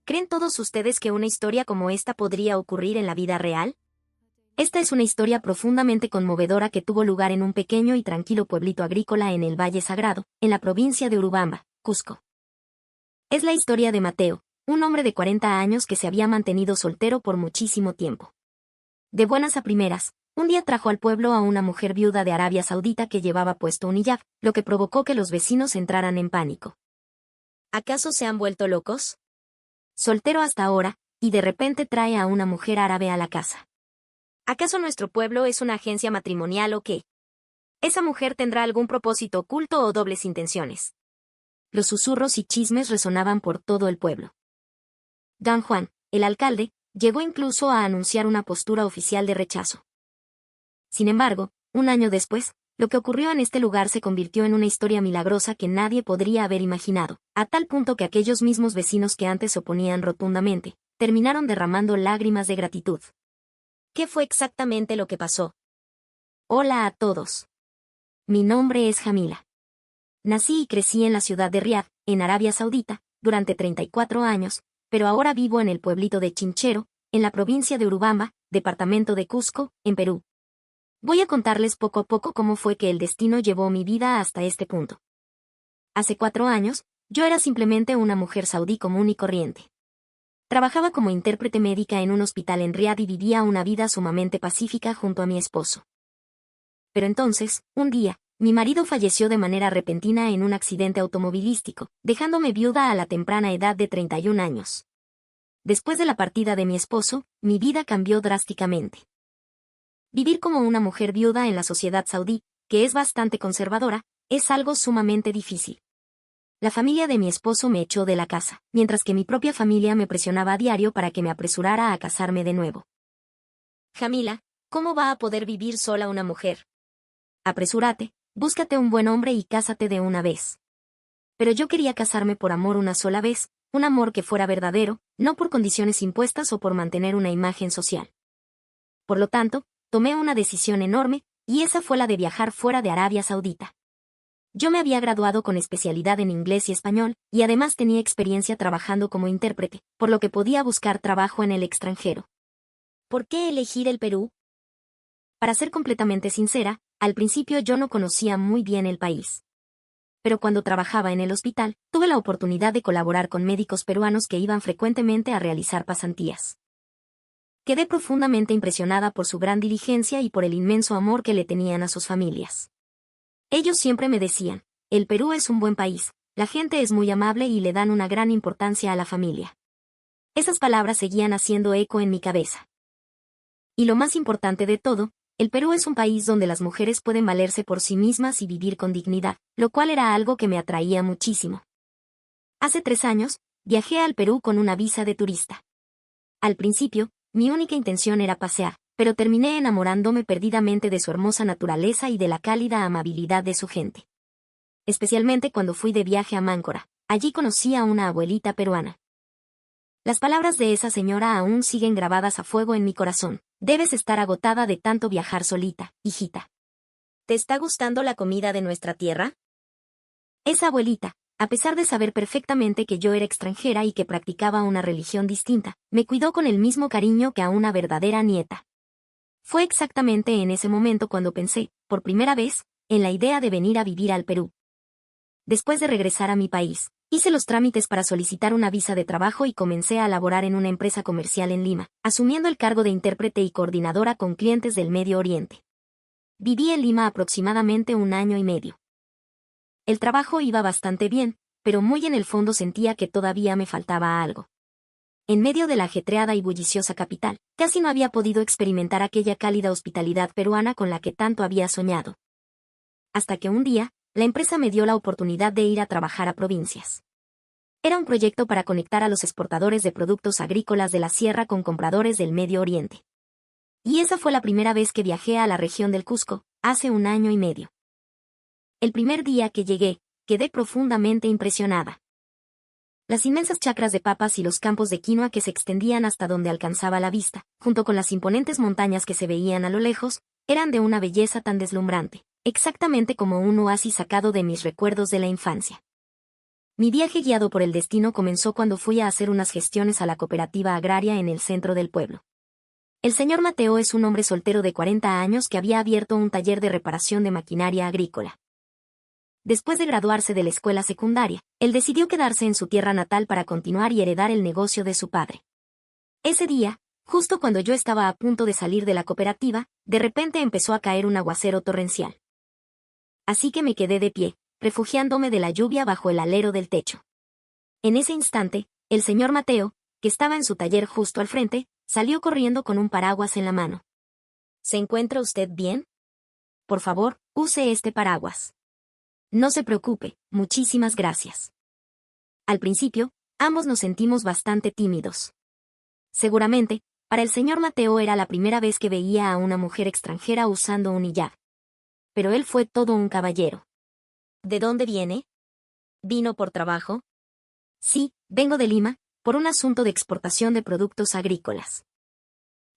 ¿Creen todos ustedes que una historia como esta podría ocurrir en la vida real? Esta es una historia profundamente conmovedora que tuvo lugar en un pequeño y tranquilo pueblito agrícola en el Valle Sagrado, en la provincia de Urubamba, Cusco. Es la historia de Mateo, un hombre de 40 años que se había mantenido soltero por muchísimo tiempo. De buenas a primeras, un día trajo al pueblo a una mujer viuda de Arabia Saudita que llevaba puesto un hijab, lo que provocó que los vecinos entraran en pánico. ¿Acaso se han vuelto locos? Soltero hasta ahora, y de repente trae a una mujer árabe a la casa. ¿Acaso nuestro pueblo es una agencia matrimonial o qué? ¿Esa mujer tendrá algún propósito oculto o dobles intenciones? Los susurros y chismes resonaban por todo el pueblo. Don Juan, el alcalde, llegó incluso a anunciar una postura oficial de rechazo. Sin embargo, un año después, lo que ocurrió en este lugar se convirtió en una historia milagrosa que nadie podría haber imaginado, a tal punto que aquellos mismos vecinos que antes se oponían rotundamente, terminaron derramando lágrimas de gratitud. ¿Qué fue exactamente lo que pasó? Hola a todos. Mi nombre es Jamila. Nací y crecí en la ciudad de Riad, en Arabia Saudita, durante 34 años, pero ahora vivo en el pueblito de Chinchero, en la provincia de Urubamba, departamento de Cusco, en Perú. Voy a contarles poco a poco cómo fue que el destino llevó mi vida hasta este punto. Hace 4 años, yo era simplemente una mujer saudí común y corriente. Trabajaba como intérprete médica en un hospital en Riad y vivía una vida sumamente pacífica junto a mi esposo. Pero entonces, un día, mi marido falleció de manera repentina en un accidente automovilístico, dejándome viuda a la temprana edad de 31 años. Después de la partida de mi esposo, mi vida cambió drásticamente. Vivir como una mujer viuda en la sociedad saudí, que es bastante conservadora, es algo sumamente difícil. La familia de mi esposo me echó de la casa, mientras que mi propia familia me presionaba a diario para que me apresurara a casarme de nuevo. Jamila, ¿cómo va a poder vivir sola una mujer? Apresúrate, búscate un buen hombre y cásate de una vez. Pero yo quería casarme por amor una sola vez, un amor que fuera verdadero, no por condiciones impuestas o por mantener una imagen social. Por lo tanto, tomé una decisión enorme, y esa fue la de viajar fuera de Arabia Saudita. Yo me había graduado con especialidad en inglés y español, y además tenía experiencia trabajando como intérprete, por lo que podía buscar trabajo en el extranjero. ¿Por qué elegir el Perú? Para ser completamente sincera, al principio yo no conocía muy bien el país. Pero cuando trabajaba en el hospital, tuve la oportunidad de colaborar con médicos peruanos que iban frecuentemente a realizar pasantías. Quedé profundamente impresionada por su gran diligencia y por el inmenso amor que le tenían a sus familias. Ellos siempre me decían, el Perú es un buen país, la gente es muy amable y le dan una gran importancia a la familia. Esas palabras seguían haciendo eco en mi cabeza. Y lo más importante de todo, el Perú es un país donde las mujeres pueden valerse por sí mismas y vivir con dignidad, lo cual era algo que me atraía muchísimo. Hace 3 años, viajé al Perú con una visa de turista. Al principio, mi única intención era pasear, pero terminé enamorándome perdidamente de su hermosa naturaleza y de la cálida amabilidad de su gente. Especialmente cuando fui de viaje a Máncora, allí conocí a una abuelita peruana. Las palabras de esa señora aún siguen grabadas a fuego en mi corazón. Debes estar agotada de tanto viajar solita, hijita. ¿Te está gustando la comida de nuestra tierra? Esa abuelita, a pesar de saber perfectamente que yo era extranjera y que practicaba una religión distinta, me cuidó con el mismo cariño que a una verdadera nieta. Fue exactamente en ese momento cuando pensé, por primera vez, en la idea de venir a vivir al Perú. Después de regresar a mi país, hice los trámites para solicitar una visa de trabajo y comencé a laborar en una empresa comercial en Lima, asumiendo el cargo de intérprete y coordinadora con clientes del Medio Oriente. Viví en Lima aproximadamente 1 año y medio. El trabajo iba bastante bien, pero muy en el fondo sentía que todavía me faltaba algo. En medio de la ajetreada y bulliciosa capital, casi no había podido experimentar aquella cálida hospitalidad peruana con la que tanto había soñado. Hasta que un día, la empresa me dio la oportunidad de ir a trabajar a provincias. Era un proyecto para conectar a los exportadores de productos agrícolas de la sierra con compradores del Medio Oriente. Y esa fue la primera vez que viajé a la región del Cusco, hace 1 año y medio. El primer día que llegué, quedé profundamente impresionada. Las inmensas chacras de papas y los campos de quinoa que se extendían hasta donde alcanzaba la vista, junto con las imponentes montañas que se veían a lo lejos, eran de una belleza tan deslumbrante, exactamente como un oasis sacado de mis recuerdos de la infancia. Mi viaje guiado por el destino comenzó cuando fui a hacer unas gestiones a la cooperativa agraria en el centro del pueblo. El señor Mateo es un hombre soltero de 40 años que había abierto un taller de reparación de maquinaria agrícola. Después de graduarse de la escuela secundaria, él decidió quedarse en su tierra natal para continuar y heredar el negocio de su padre. Ese día, justo cuando yo estaba a punto de salir de la cooperativa, de repente empezó a caer un aguacero torrencial. Así que me quedé de pie, refugiándome de la lluvia bajo el alero del techo. En ese instante, el señor Mateo, que estaba en su taller justo al frente, salió corriendo con un paraguas en la mano. ¿Se encuentra usted bien? Por favor, use este paraguas. No se preocupe, muchísimas gracias. Al principio, ambos nos sentimos bastante tímidos. Seguramente, para el señor Mateo era la primera vez que veía a una mujer extranjera usando un hijab. Pero él fue todo un caballero. ¿De dónde viene? ¿Vino por trabajo? Sí, vengo de Lima, por un asunto de exportación de productos agrícolas.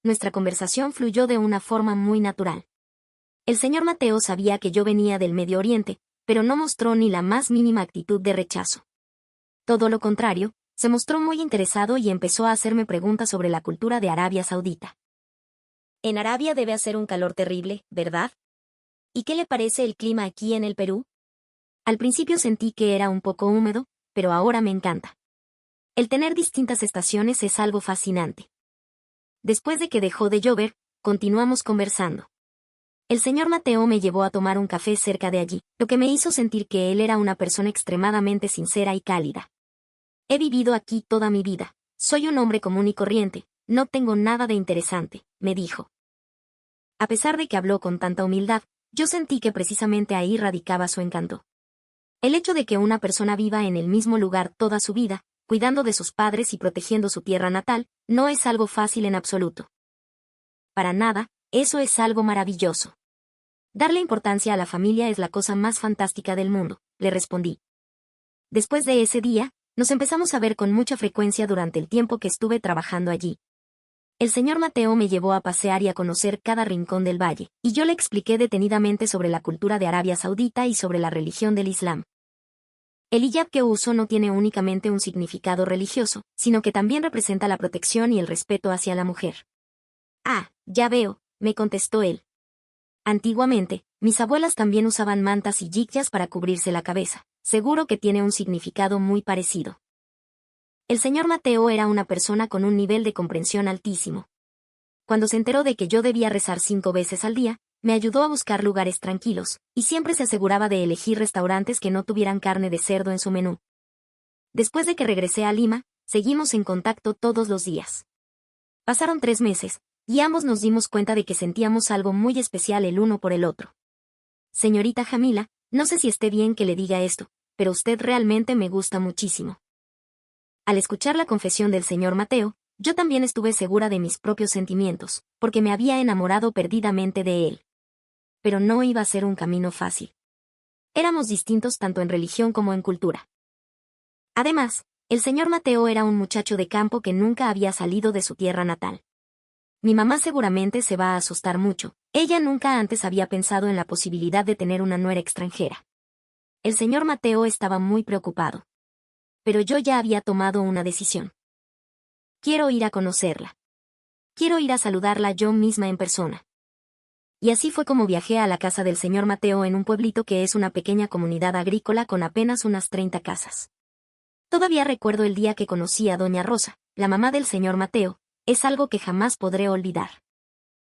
Nuestra conversación fluyó de una forma muy natural. El señor Mateo sabía que yo venía del Medio Oriente, pero no mostró ni la más mínima actitud de rechazo. Todo lo contrario, se mostró muy interesado y empezó a hacerme preguntas sobre la cultura de Arabia Saudita. En Arabia debe hacer un calor terrible, ¿verdad? ¿Y qué le parece el clima aquí en el Perú? Al principio sentí que era un poco húmedo, pero ahora me encanta. El tener distintas estaciones es algo fascinante. Después de que dejó de llover, continuamos conversando. El señor Mateo me llevó a tomar un café cerca de allí, lo que me hizo sentir que él era una persona extremadamente sincera y cálida. He vivido aquí toda mi vida, soy un hombre común y corriente, no tengo nada de interesante, me dijo. A pesar de que habló con tanta humildad, yo sentí que precisamente ahí radicaba su encanto. El hecho de que una persona viva en el mismo lugar toda su vida, cuidando de sus padres y protegiendo su tierra natal, no es algo fácil en absoluto. Para nada, eso es algo maravilloso. Darle importancia a la familia es la cosa más fantástica del mundo, le respondí. Después de ese día, nos empezamos a ver con mucha frecuencia durante el tiempo que estuve trabajando allí. El señor Mateo me llevó a pasear y a conocer cada rincón del valle, y yo le expliqué detenidamente sobre la cultura de Arabia Saudita y sobre la religión del Islam. El hijab que uso no tiene únicamente un significado religioso, sino que también representa la protección y el respeto hacia la mujer. Ah, ya veo, me contestó él. Antiguamente, mis abuelas también usaban mantas y yicas para cubrirse la cabeza. Seguro que tiene un significado muy parecido. El señor Mateo era una persona con un nivel de comprensión altísimo. Cuando se enteró de que yo debía rezar 5 veces al día, me ayudó a buscar lugares tranquilos, y siempre se aseguraba de elegir restaurantes que no tuvieran carne de cerdo en su menú. Después de que regresé a Lima, seguimos en contacto todos los días. Pasaron 3 meses, y ambos nos dimos cuenta de que sentíamos algo muy especial el uno por el otro. Señorita Jamila, no sé si esté bien que le diga esto, pero usted realmente me gusta muchísimo. Al escuchar la confesión del señor Mateo, yo también estuve segura de mis propios sentimientos, porque me había enamorado perdidamente de él. Pero no iba a ser un camino fácil. Éramos distintos tanto en religión como en cultura. Además, el señor Mateo era un muchacho de campo que nunca había salido de su tierra natal. Mi mamá seguramente se va a asustar mucho, ella nunca antes había pensado en la posibilidad de tener una nuera extranjera. El señor Mateo estaba muy preocupado. Pero yo ya había tomado una decisión. Quiero ir a conocerla. Quiero ir a saludarla yo misma en persona. Y así fue como viajé a la casa del señor Mateo en un pueblito que es una pequeña comunidad agrícola con apenas unas 30 casas. Todavía recuerdo el día que conocí a doña Rosa, la mamá del señor Mateo, es algo que jamás podré olvidar.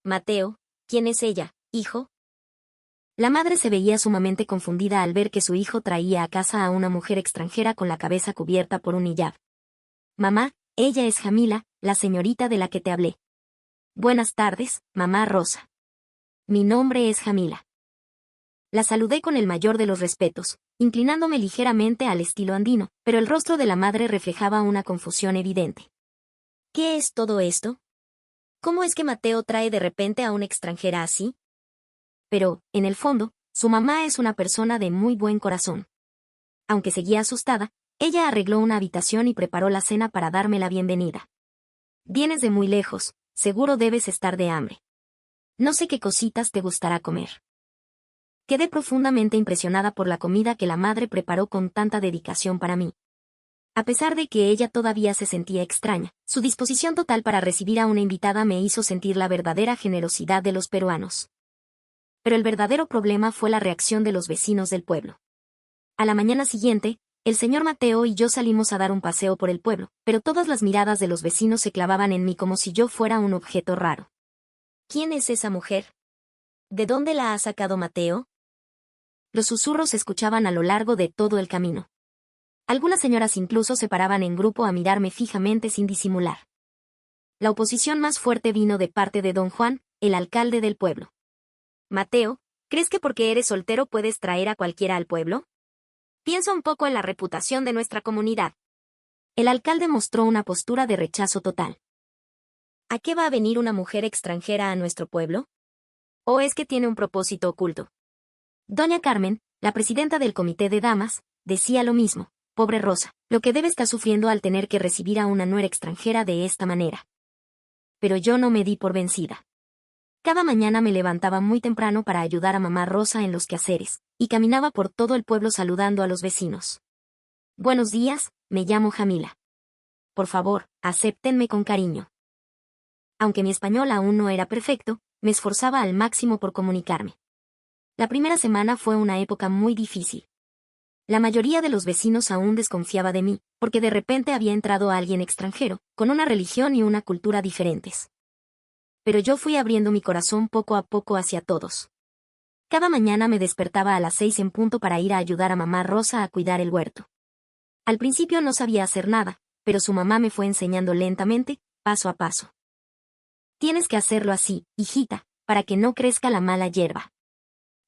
Mateo, ¿quién es ella, hijo? La madre se veía sumamente confundida al ver que su hijo traía a casa a una mujer extranjera con la cabeza cubierta por un hijab. Mamá, ella es Jamila, la señorita de la que te hablé. Buenas tardes, mamá Rosa. Mi nombre es Jamila. La saludé con el mayor de los respetos, inclinándome ligeramente al estilo andino, pero el rostro de la madre reflejaba una confusión evidente. ¿Qué es todo esto? ¿Cómo es que Mateo trae de repente a una extranjera así? Pero, en el fondo, su mamá es una persona de muy buen corazón. Aunque seguía asustada, ella arregló una habitación y preparó la cena para darme la bienvenida. Vienes de muy lejos, seguro debes estar de hambre. No sé qué cositas te gustará comer. Quedé profundamente impresionada por la comida que la madre preparó con tanta dedicación para mí. A pesar de que ella todavía se sentía extraña, su disposición total para recibir a una invitada me hizo sentir la verdadera generosidad de los peruanos. Pero el verdadero problema fue la reacción de los vecinos del pueblo. A la mañana siguiente, el señor Mateo y yo salimos a dar un paseo por el pueblo, pero todas las miradas de los vecinos se clavaban en mí como si yo fuera un objeto raro. ¿Quién es esa mujer? ¿De dónde la ha sacado Mateo? Los susurros se escuchaban a lo largo de todo el camino. Algunas señoras incluso se paraban en grupo a mirarme fijamente sin disimular. La oposición más fuerte vino de parte de don Juan, el alcalde del pueblo. Mateo, ¿crees que porque eres soltero puedes traer a cualquiera al pueblo? Piensa un poco en la reputación de nuestra comunidad. El alcalde mostró una postura de rechazo total. ¿A qué va a venir una mujer extranjera a nuestro pueblo? ¿O es que tiene un propósito oculto? Doña Carmen, la presidenta del comité de damas, decía lo mismo. Pobre Rosa, lo que debe estar sufriendo al tener que recibir a una nuera extranjera de esta manera. Pero yo no me di por vencida. Cada mañana me levantaba muy temprano para ayudar a mamá Rosa en los quehaceres, y caminaba por todo el pueblo saludando a los vecinos. Buenos días, me llamo Jamila. Por favor, acéptenme con cariño. Aunque mi español aún no era perfecto, me esforzaba al máximo por comunicarme. La primera semana fue una época muy difícil. La mayoría de los vecinos aún desconfiaba de mí, porque de repente había entrado alguien extranjero, con una religión y una cultura diferentes. Pero yo fui abriendo mi corazón poco a poco hacia todos. Cada mañana me despertaba a las 6 en punto para ir a ayudar a mamá Rosa a cuidar el huerto. Al principio no sabía hacer nada, pero su mamá me fue enseñando lentamente, paso a paso. Tienes que hacerlo así, hijita, para que no crezca la mala hierba.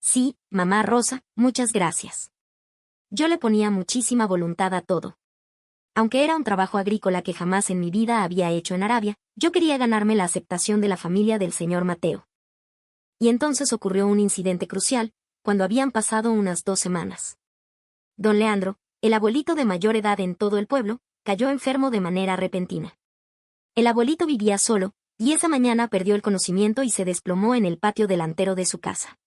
Sí, mamá Rosa, muchas gracias. Yo le ponía muchísima voluntad a todo. Aunque era un trabajo agrícola que jamás en mi vida había hecho en Arabia, yo quería ganarme la aceptación de la familia del señor Mateo. Y entonces ocurrió un incidente crucial, cuando habían pasado unas 2 semanas. Don Leandro, el abuelito de mayor edad en todo el pueblo, cayó enfermo de manera repentina. El abuelito vivía solo, y esa mañana perdió el conocimiento y se desplomó en el patio delantero de su casa.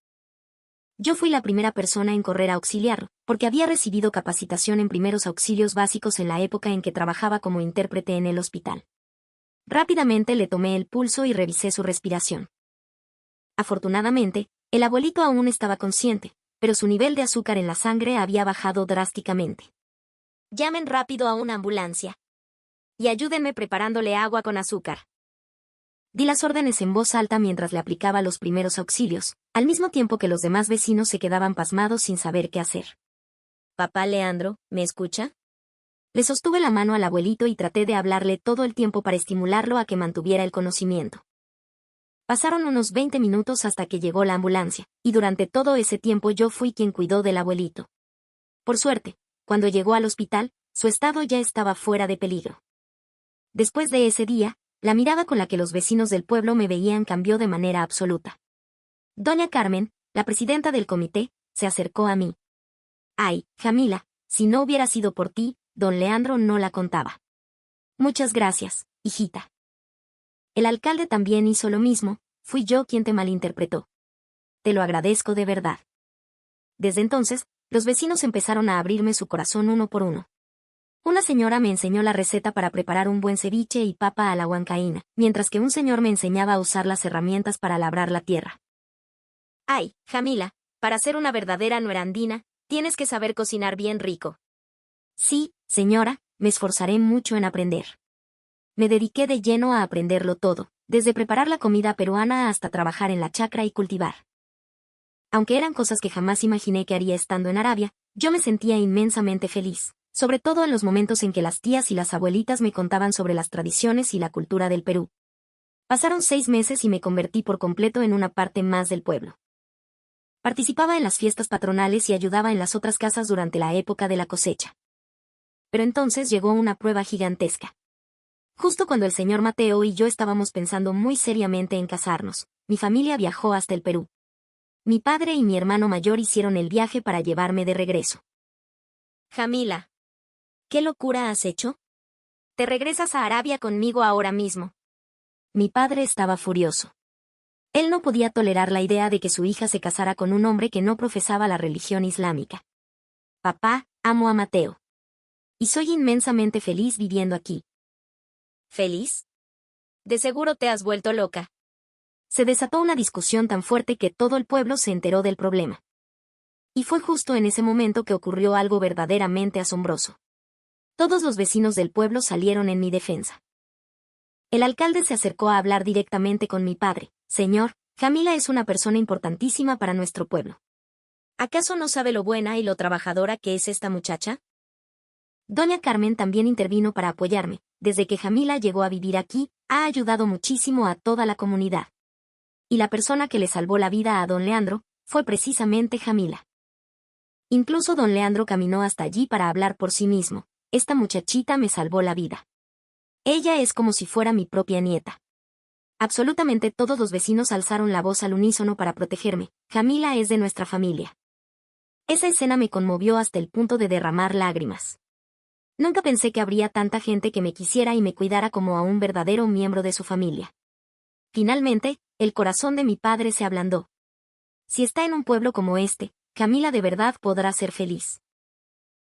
Yo fui la primera persona en correr a auxiliarlo, porque había recibido capacitación en primeros auxilios básicos en la época en que trabajaba como intérprete en el hospital. Rápidamente le tomé el pulso y revisé su respiración. Afortunadamente, el abuelito aún estaba consciente, pero su nivel de azúcar en la sangre había bajado drásticamente. Llamen rápido a una ambulancia. Y ayúdenme preparándole agua con azúcar. Di las órdenes en voz alta mientras le aplicaba los primeros auxilios, al mismo tiempo que los demás vecinos se quedaban pasmados sin saber qué hacer. Papá Leandro, ¿me escucha? Le sostuve la mano al abuelito y traté de hablarle todo el tiempo para estimularlo a que mantuviera el conocimiento. Pasaron unos 20 minutos hasta que llegó la ambulancia, y durante todo ese tiempo yo fui quien cuidó del abuelito. Por suerte, cuando llegó al hospital, su estado ya estaba fuera de peligro. Después de ese día, la mirada con la que los vecinos del pueblo me veían cambió de manera absoluta. Doña Carmen, la presidenta del comité, se acercó a mí. Ay, Jamila, si no hubiera sido por ti, don Leandro no la contaba. Muchas gracias, hijita. El alcalde también hizo lo mismo, fui yo quien te malinterpretó. Te lo agradezco de verdad. Desde entonces, los vecinos empezaron a abrirme su corazón uno por uno. Una señora me enseñó la receta para preparar un buen ceviche y papa a la huancaína, mientras que un señor me enseñaba a usar las herramientas para labrar la tierra. Ay, Jamila, para ser una verdadera nuerandina, tienes que saber cocinar bien rico. Sí, señora, me esforzaré mucho en aprender. Me dediqué de lleno a aprenderlo todo, desde preparar la comida peruana hasta trabajar en la chacra y cultivar. Aunque eran cosas que jamás imaginé que haría estando en Arabia, yo me sentía inmensamente feliz, sobre todo en los momentos en que las tías y las abuelitas me contaban sobre las tradiciones y la cultura del Perú. Pasaron 6 meses y me convertí por completo en una parte más del pueblo. Participaba en las fiestas patronales y ayudaba en las otras casas durante la época de la cosecha. Pero entonces llegó una prueba gigantesca. Justo cuando el señor Mateo y yo estábamos pensando muy seriamente en casarnos, mi familia viajó hasta el Perú. Mi padre y mi hermano mayor hicieron el viaje para llevarme de regreso. Jamila, ¿qué locura has hecho? Te regresas a Arabia conmigo ahora mismo. Mi padre estaba furioso. Él no podía tolerar la idea de que su hija se casara con un hombre que no profesaba la religión islámica. Papá, amo a Mateo. Y soy inmensamente feliz viviendo aquí. ¿Feliz? De seguro te has vuelto loca. Se desató una discusión tan fuerte que todo el pueblo se enteró del problema. Y fue justo en ese momento que ocurrió algo verdaderamente asombroso. Todos los vecinos del pueblo salieron en mi defensa. El alcalde se acercó a hablar directamente con mi padre. Señor, Jamila es una persona importantísima para nuestro pueblo. ¿Acaso no sabe lo buena y lo trabajadora que es esta muchacha? Doña Carmen también intervino para apoyarme. Desde que Jamila llegó a vivir aquí, ha ayudado muchísimo a toda la comunidad. Y la persona que le salvó la vida a don Leandro fue precisamente Jamila. Incluso don Leandro caminó hasta allí para hablar por sí mismo. Esta muchachita me salvó la vida. Ella es como si fuera mi propia nieta. Absolutamente todos los vecinos alzaron la voz al unísono para protegerme. Jamila es de nuestra familia. Esa escena me conmovió hasta el punto de derramar lágrimas. Nunca pensé que habría tanta gente que me quisiera y me cuidara como a un verdadero miembro de su familia. Finalmente, el corazón de mi padre se ablandó. Si está en un pueblo como este, Jamila de verdad podrá ser feliz.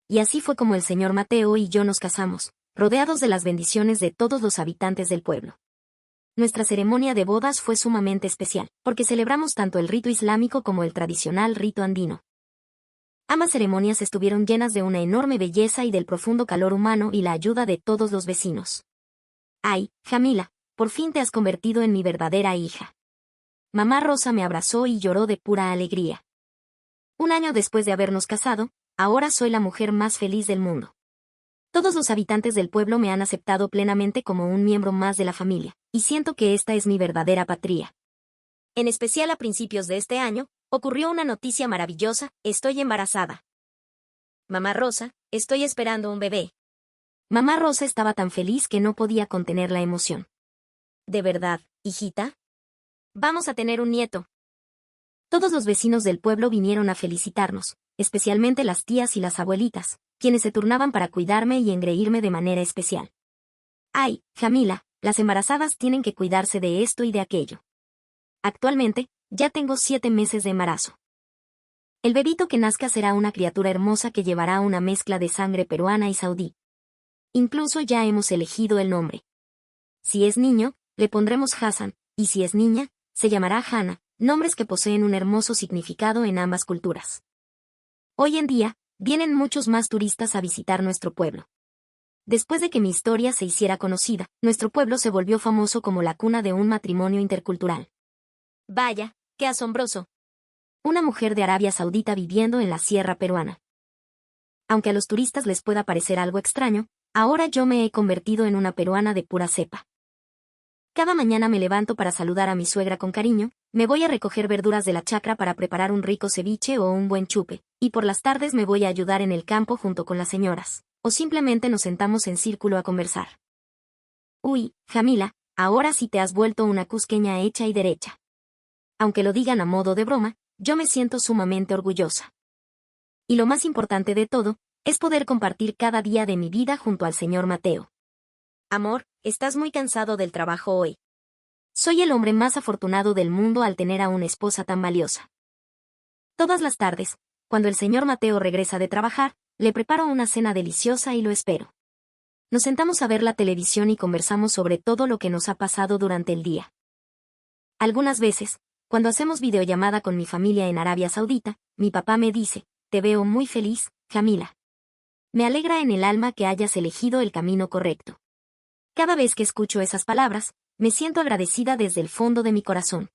Y así fue como el señor Mateo y yo nos casamos, rodeados de las bendiciones de todos los habitantes del pueblo. Nuestra ceremonia de bodas fue sumamente especial, porque celebramos tanto el rito islámico como el tradicional rito andino. Ambas ceremonias estuvieron llenas de una enorme belleza y del profundo calor humano y la ayuda de todos los vecinos. Ay, Jamila, por fin te has convertido en mi verdadera hija. Mamá Rosa me abrazó y lloró de pura alegría. Un año después de habernos casado, ahora soy la mujer más feliz del mundo. Todos los habitantes del pueblo me han aceptado plenamente como un miembro más de la familia, y siento que esta es mi verdadera patria. En especial a principios de este año, ocurrió una noticia maravillosa: estoy embarazada. Mamá Rosa, estoy esperando un bebé. Mamá Rosa estaba tan feliz que no podía contener la emoción. ¿De verdad, hijita? Vamos a tener un nieto. Todos los vecinos del pueblo vinieron a felicitarnos, especialmente las tías y las abuelitas, quienes se turnaban para cuidarme y engreírme de manera especial. Ay, Jamila, las embarazadas tienen que cuidarse de esto y de aquello. Actualmente, ya tengo 7 meses de embarazo. El bebito que nazca será una criatura hermosa que llevará una mezcla de sangre peruana y saudí. Incluso ya hemos elegido el nombre. Si es niño, le pondremos Hassan, y si es niña, se llamará Hannah, nombres que poseen un hermoso significado en ambas culturas. Hoy en día, vienen muchos más turistas a visitar nuestro pueblo. Después de que mi historia se hiciera conocida, nuestro pueblo se volvió famoso como la cuna de un matrimonio intercultural. Vaya, qué asombroso. Una mujer de Arabia Saudita viviendo en la sierra peruana. Aunque a los turistas les pueda parecer algo extraño, ahora yo me he convertido en una peruana de pura cepa. Cada mañana me levanto para saludar a mi suegra con cariño, me voy a recoger verduras de la chacra para preparar un rico ceviche o un buen chupe, y por las tardes me voy a ayudar en el campo junto con las señoras, o simplemente nos sentamos en círculo a conversar. Uy, Jamila, ahora sí te has vuelto una cusqueña hecha y derecha. Aunque lo digan a modo de broma, yo me siento sumamente orgullosa. Y lo más importante de todo, es poder compartir cada día de mi vida junto al señor Mateo. Amor, estás muy cansado del trabajo hoy. Soy el hombre más afortunado del mundo al tener a una esposa tan valiosa. Todas las tardes, cuando el señor Mateo regresa de trabajar, le preparo una cena deliciosa y lo espero. Nos sentamos a ver la televisión y conversamos sobre todo lo que nos ha pasado durante el día. Algunas veces, cuando hacemos videollamada con mi familia en Arabia Saudita, mi papá me dice: te veo muy feliz, Jamila. Me alegra en el alma que hayas elegido el camino correcto. Cada vez que escucho esas palabras, me siento agradecida desde el fondo de mi corazón.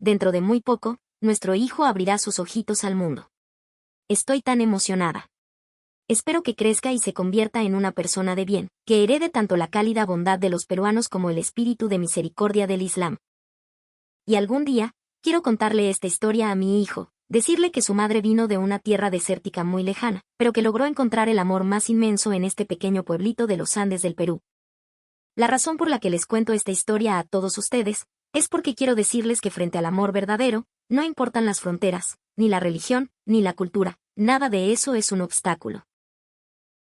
Dentro de muy poco, nuestro hijo abrirá sus ojitos al mundo. Estoy tan emocionada. Espero que crezca y se convierta en una persona de bien, que herede tanto la cálida bondad de los peruanos como el espíritu de misericordia del Islam. Y algún día, quiero contarle esta historia a mi hijo, decirle que su madre vino de una tierra desértica muy lejana, pero que logró encontrar el amor más inmenso en este pequeño pueblito de los Andes del Perú. La razón por la que les cuento esta historia a todos ustedes, es porque quiero decirles que frente al amor verdadero, no importan las fronteras, ni la religión, ni la cultura, nada de eso es un obstáculo.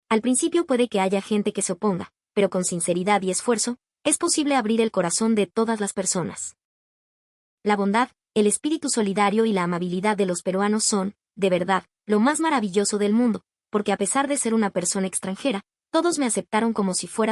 Al principio puede que haya gente que se oponga, pero con sinceridad y esfuerzo, es posible abrir el corazón de todas las personas. La bondad, el espíritu solidario y la amabilidad de los peruanos son, de verdad, lo más maravilloso del mundo, porque a pesar de ser una persona extranjera, todos me aceptaron como si fuera